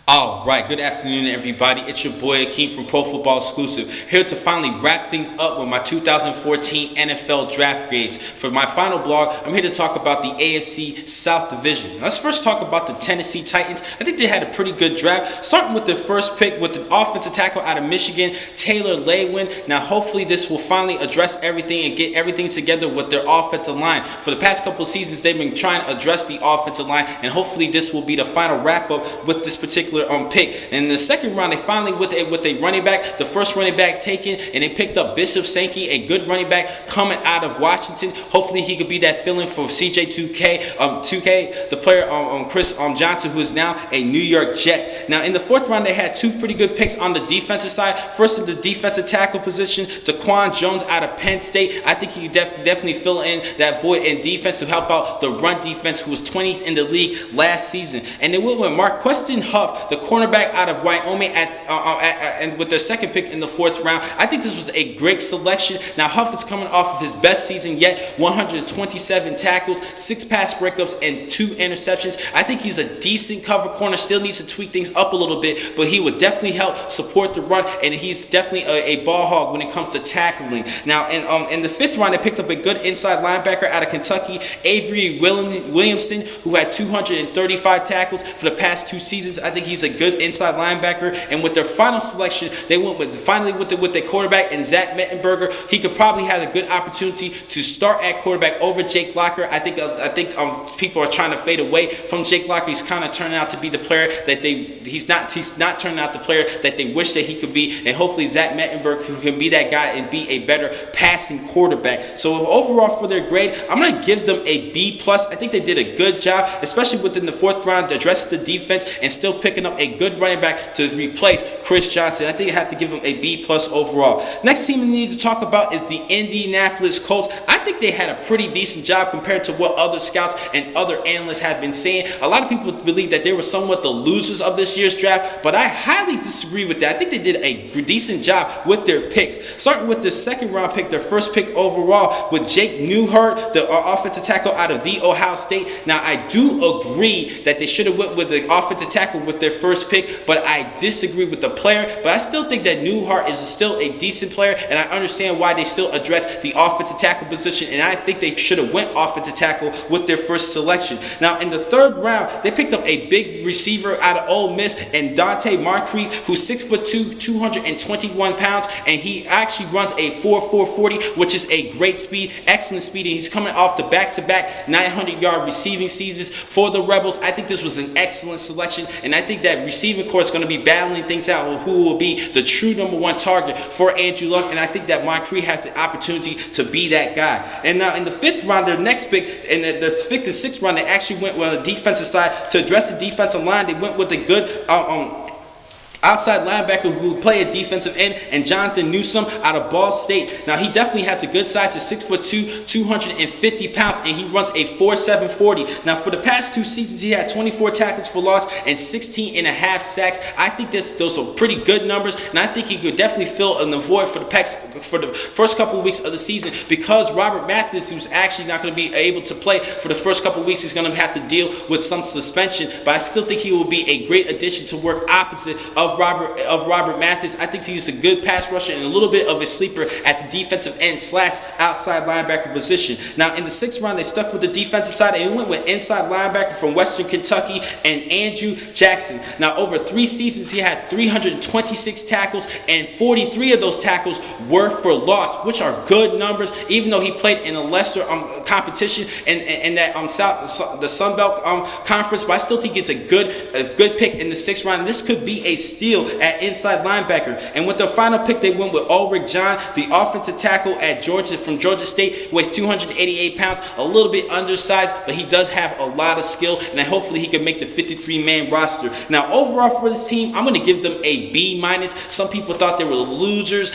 All right, good afternoon, everybody. It's your boy Akeem from Pro Football Exclusive, here to finally wrap things up with my 2014 NFL draft grades. For my final blog, I'm here to talk about the AFC South division. Let's first talk about the Tennessee Titans. I think they had a pretty good draft, starting with the first pick with the offensive tackle out of Michigan, Taylor Lewin. Now, hopefully, this will finally address everything and get everything together with their offensive line. For the past couple of seasons, they've been trying to address the offensive line, and hopefully, this will be the final wrap-up with this particular pick. And in the second round, they finally with a running back, the first running back taken, and they picked up Bishop Sankey, a good running back coming out of Washington. Hopefully, he could be that fill-in for CJ2K, the player Chris Johnson, who is now a New York Jet. Now, in the fourth round, they had two pretty good picks on the defensive side. First, in the defensive tackle position, Daquan Jones out of Penn State. I think he could definitely fill in that void in defense to help out the run defense, who was 20th in the league last season. And they went with Marquestin Huff, the cornerback out of Wyoming, and with their second pick in the fourth round. I think this was a great selection. Now, Huff is coming off of his best season yet, 127 tackles, 6 pass breakups, and 2 interceptions. I think he's a decent cover corner, still needs to tweak things up a little bit, but he would definitely help support the run, and he's definitely a ball hog when it comes to tackling. Now, in the fifth round, they picked up a good inside linebacker out of Kentucky, Avery Williamson, who had 235 tackles for the past 2 seasons. I think he's a good inside linebacker. And with their final selection, they went with their quarterback and Zach Mettenberger. He could probably have a good opportunity to start at quarterback over Jake Locker. I think people are trying to fade away from Jake Locker. He's kind of turning out to be the player that he's not turning out the player that they wish that he could be. And hopefully Zach Mettenberger can be that guy and be a better passing quarterback. So overall for their grade, I'm going to give them a B+. I think they did a good job, especially within the fourth round, to address the defense and still picking up a good running back to replace Chris Johnson. I think I have to give him a B+ overall. Next team we need to talk about is the Indianapolis Colts. I think they had a pretty decent job compared to what other scouts and other analysts have been saying. A lot of people believe that they were somewhat the losers of this year's draft, but I highly disagree with that. I think they did a decent job with their picks. Starting with the second round pick, their first pick overall, with Jake Newhart, the offensive tackle out of the Ohio State. Now, I do agree that they should have went with the offensive tackle with their first pick, but I disagree with the player. But I still think that Newhart is still a decent player, and I understand why they still address the offensive tackle position, and I think they should have went offensive tackle with their first selection. Now, in the third round, they picked up a big receiver out of Ole Miss, and Dante Moncrief, who's 6'2", 221 pounds, and he actually runs a 4.40, which is a great speed, excellent speed, and he's coming off the back-to-back 900-yard receiving seasons for the Rebels. I think this was an excellent selection, and I think that receiving corps is going to be battling things out on who will be the true number 1 target for Andrew Luck, and I think that Moncrief has the opportunity to be that guy. And now in the fifth round, their next pick, in the fifth and sixth round, they actually went on the defensive side to address the defensive line. They went with a good outside linebacker who would play a defensive end, and Jonathan Newsome out of Ball State. Now, he definitely has a good size. He's 6'2", 250 pounds, and he runs a 4.740. Now, for the past 2 seasons, he had 24 tackles for loss and 16.5 sacks. I think those are pretty good numbers, and I think he could definitely fill in the void for the first couple of weeks of the season, because Robert Mathis, who's actually not going to be able to play for the first couple of weeks, he's going to have to deal with some suspension. But I still think he will be a great addition to work opposite of Robert Mathis. I think he's a good pass rusher and a little bit of a sleeper at the defensive end / outside linebacker position. Now, in the sixth round, they stuck with the defensive side and went with inside linebacker from Western Kentucky and Andrew Jackson. Now, over 3 seasons, he had 326 tackles, and 43 of those tackles were for loss, which are good numbers, even though he played in a lesser competition in that the Sun Belt Conference. But I still think it's a good pick in the sixth round. This could be a steal at inside linebacker. And with the final pick, they went with Ulrich John, the offensive tackle at Georgia from Georgia State, weighs 288 pounds, a little bit undersized, but he does have a lot of skill, and hopefully he can make the 53-man roster. Now, overall for this team, I'm going to give them a B-. Some people thought they were losers,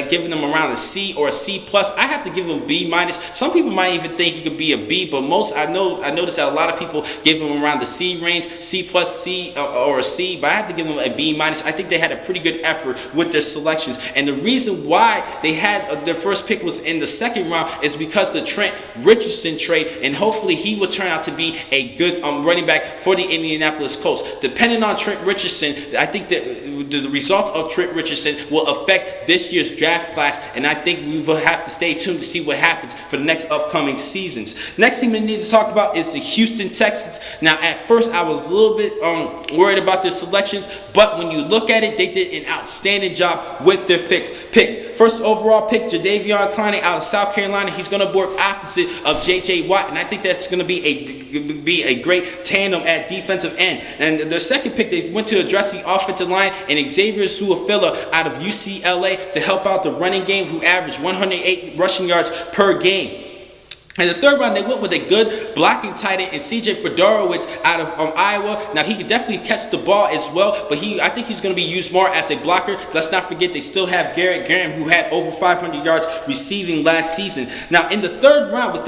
giving them around a C or a C plus. I have to give him a B minus. Some people might even think he could be a B, but I noticed that a lot of people give him around the C range, C plus, C or a C, but I have to give him a B minus. I think they had a pretty good effort with their selections, and the reason why they had their first pick was in the second round is because the Trent Richardson trade, and hopefully he will turn out to be a good running back for the Indianapolis Colts. Depending on Trent Richardson, I think that the result of Trent Richardson will affect this year's draft class, and I think we will have to stay tuned to see what happens for the next upcoming seasons. Next team we need to talk about is the Houston Texans. Now, at first, I was a little bit worried about their selections, but when you look at it, they did an outstanding job with their picks. First overall pick, Jadeveon Clowney out of South Carolina. He's going to work opposite of J.J. Watt, and I think that's going to be a great tandem at defensive end. And the second pick, they went to address the offensive line, and Xavier Su'a-Filo out of UCLA to help out the running game, who averaged 108 rushing yards per game. In the third round, they went with a good blocking tight end and C.J. Fedorowicz out of Iowa. Now, he could definitely catch the ball as well, but I think he's going to be used more as a blocker. Let's not forget they still have Garrett Graham, who had over 500 yards receiving last season. Now, within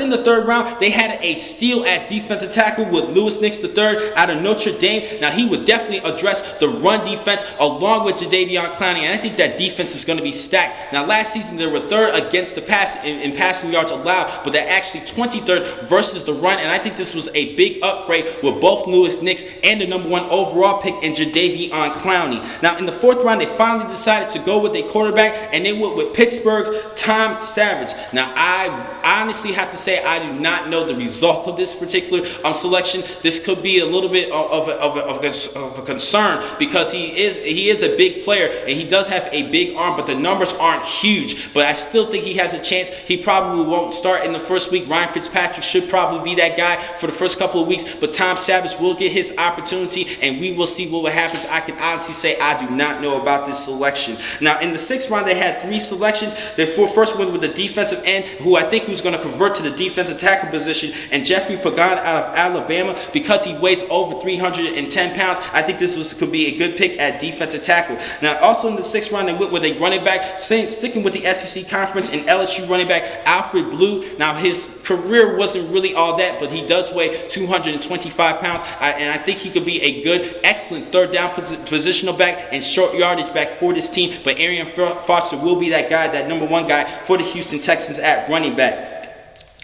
the third round, they had a steal at defensive tackle with Louis Nix III out of Notre Dame. Now, he would definitely address the run defense along with Jadeveon Clowney, and I think that defense is going to be stacked. Now, last season, they were third against the pass in passing yards allowed, but they're actually 23rd versus the run, and I think this was a big upgrade with both Louis Nix and the number 1 overall pick in Jadeveon Clowney. Now, in the fourth round, they finally decided to go with a quarterback, and they went with Pittsburgh's Tom Savage. Now, I honestly have to say I do not know the result of this particular selection. This could be a little bit of a concern because he is a big player, and he does have a big arm, but the numbers aren't huge. But I still think he has a chance. He probably won't start in the first week. Ryan Fitzpatrick should probably be that guy for the first couple of weeks, but Tom Savage will get his opportunity, and we will see what happens. I can honestly say I do not know about this selection. Now, in the sixth round, they had 3 selections. They first went with the defensive end, who I think he was going to convert to the defensive tackle position, and Jeffrey Pagan out of Alabama, because he weighs over 310 pounds. I think this could be a good pick at defensive tackle. Now, also in the sixth round, they went with a running back, sticking with the SEC Conference, and LSU running back Alfred Blue. Now, his career wasn't really all that, but he does weigh 225 pounds, and I think he could be a good, excellent third down positional back and short yardage back for this team. But Arian Foster will be that guy, that number 1 guy for the Houston Texans at running back.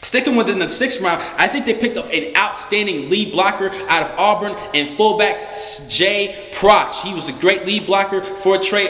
Sticking within the sixth round, I think they picked up an outstanding lead blocker out of Auburn and fullback Jay Proch. He was a great lead blocker for Trey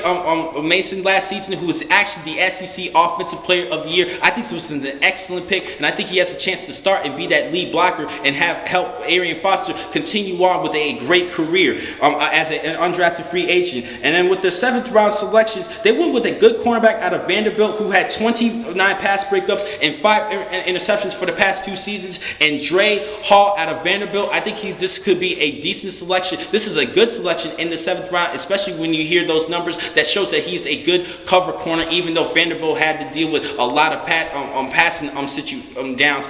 Mason last season, who was actually the SEC Offensive Player of the Year. I think this was an excellent pick, and I think he has a chance to start and be that lead blocker and help Arian Foster continue on with a great career as an undrafted free agent. And then with the 7th round selections, they went with a good cornerback out of Vanderbilt, who had 29 pass breakups and 5 interceptions for the past 2 seasons, and Dre Hall out of Vanderbilt. I think this could be a decent selection. This is a good selection in the 7th round, especially when you hear those numbers. That shows that he's a good cover corner, even though Vanderbilt had to deal with a lot of passing downs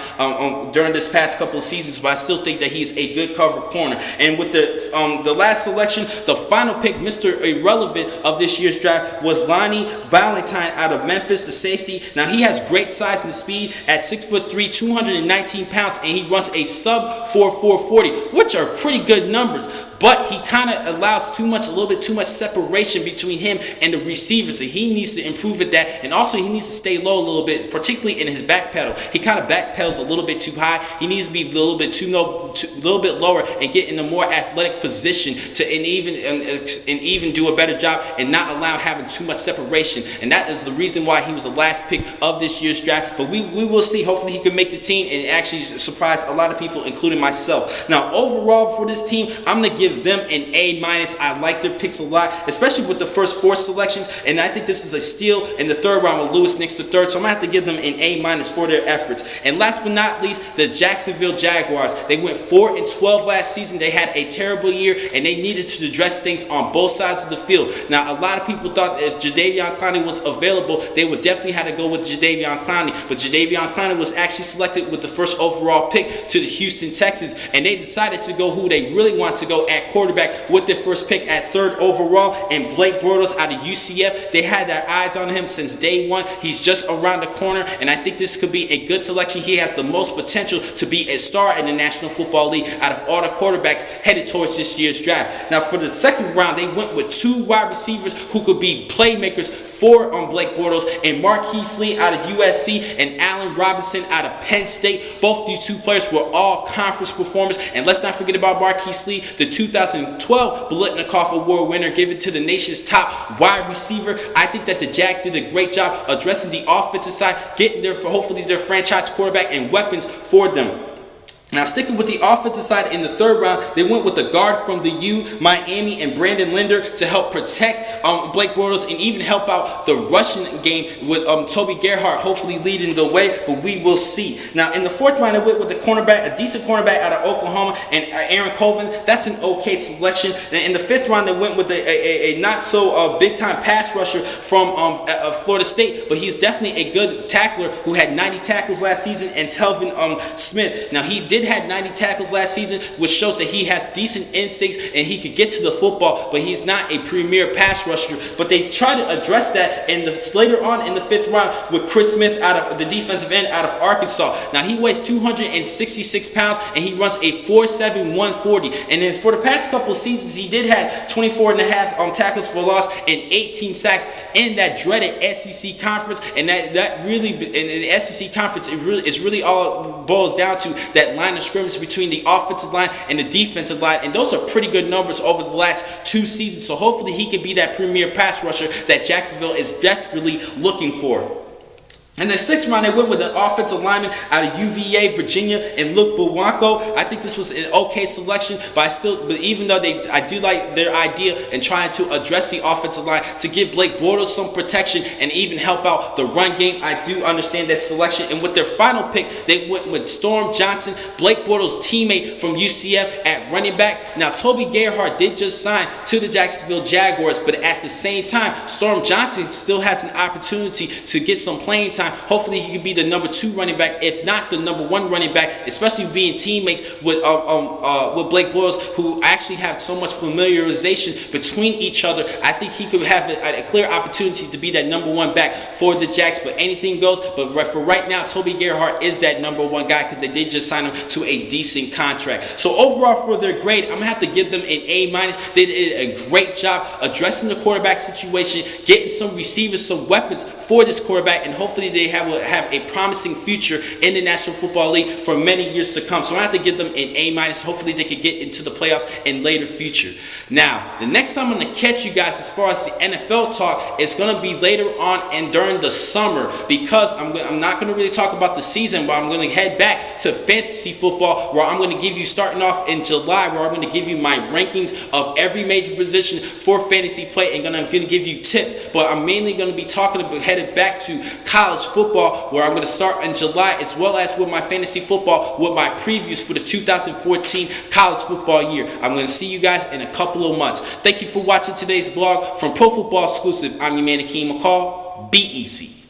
during this past couple of seasons, but I still think that he's a good cover corner. And with the last selection, the final pick, Mr. Irrelevant of this year's draft, was Lonnie Ballantyne out of Memphis, the safety. Now, he has great size and speed at 6'3", 219 pounds, and he runs a sub 4.40, which are pretty good numbers. But he kind of allows a little bit too much separation between him and the receivers. So he needs to improve at that. And also he needs to stay low a little bit, particularly in his back pedal. He kind of back pedals a little bit too high. He needs to be a little bit lower and get in a more athletic position to even do a better job and not allow having too much separation. And that is the reason why he was the last pick of this year's draft. But we will see. Hopefully he can make the team and actually surprise a lot of people, including myself. Now, overall for this team, I'm going to give them an A-. I like their picks a lot, especially with the first 4 selections, and I think this is a steal in the 3rd round with Louis Nix III, so I'm going to have to give them an A- for their efforts. And last but not least, the Jacksonville Jaguars. They went 4-12 last season. They had a terrible year, and they needed to address things on both sides of the field. Now, a lot of people thought that if Jadeveon Clowney was available, they would definitely have to go with Jadeveon Clowney, but Jadeveon Clowney was actually selected with the 1st overall pick to the Houston Texans, and they decided to go who they really want to go at quarterback with their first pick at 3rd overall, and Blake Bortles out of UCF. They had their eyes on him since day one. He's just around the corner, and I think this could be a good selection. He has the most potential to be a star in the National Football League out of all the quarterbacks headed towards this year's draft. Now, for the 2nd round, they went with 2 wide receivers who could be playmakers for Blake Bortles, and Marquise Lee out of USC and Allen Robinson out of Penn State. Both these 2 players were all conference performers, and let's not forget about Marquise Lee, the 2012 Biletnikoff Award winner, given to the nation's top wide receiver. I think that the Jags did a great job addressing the offensive side, getting their, hopefully their franchise quarterback and weapons for them. Now, sticking with the offensive side in the 3rd round, they went with the guard from the U, Miami, and Brandon Linder to help protect Blake Bortles and even help out the rushing game with Toby Gerhart hopefully leading the way, but we will see. Now, in the 4th round, they went with the cornerback, a decent cornerback out of Oklahoma, and Aaron Colvin. That's an okay selection. And in the 5th round, they went with a not so big-time pass rusher from Florida State, but he's definitely a good tackler who had 90 tackles last season, and Telvin Smith. Now, he did had 90 tackles last season, which shows that he has decent instincts and he could get to the football, but he's not a premier pass rusher. But they try to address that later on in the 5th round with Chris Smith out of the defensive end out of Arkansas. Now, he weighs 266 pounds and he runs a 4.7 140. And then for the past couple of seasons, he did have 24.5 tackles for loss and 18 sacks in that dreaded SEC conference. And that really, in the SEC conference, it's really all boils down to that line of scrimmage between the offensive line and the defensive line, and those are pretty good numbers over the last 2 seasons. So hopefully he can be that premier pass rusher that Jacksonville is desperately looking for. In the 6th round, they went with an offensive lineman out of UVA, Virginia, and Luke Bwanko. I think this was an okay selection, but even though I do like their idea in trying to address the offensive line to give Blake Bortles some protection and even help out the run game, I do understand that selection. And with their final pick, they went with Storm Johnson, Blake Bortles' teammate from UCF at running back. Now, Toby Gerhart did just sign to the Jacksonville Jaguars, but at the same time, Storm Johnson still has an opportunity to get some playing time. Hopefully he can be the number 2 running back, if not the number 1 running back, especially being teammates with Blake Bortles, who actually have so much familiarization between each other. I think he could have a clear opportunity to be that number 1 back for the Jacks, but anything goes. But for right now, Toby Gerhart is that number 1 guy because they did just sign him to a decent contract. So overall for their grade, I'm going to have to give them an A-. They did a great job addressing the quarterback situation, getting some receivers, some weapons for this quarterback, and hopefully they have a promising future in the National Football League for many years to come. So I have to give them an A-. Hopefully they could get into the playoffs in later future. Now, the next time I'm going to catch you guys as far as the NFL talk, it's going to be later on and during the summer, because I'm not going to really talk about the season, but I'm going to head back to fantasy football, where I'm going to give you, starting off in July, where I'm going to give you my rankings of every major position for fantasy play, and I'm going to give you tips. But I'm mainly going to be headed back to college football, where I'm going to start in July, as well as with my fantasy football, with my previews for the 2014 college football year. I'm going to see you guys in a couple of months. Thank you for watching today's blog from Pro Football Exclusive. I'm your man, Akeem McCall. Be easy.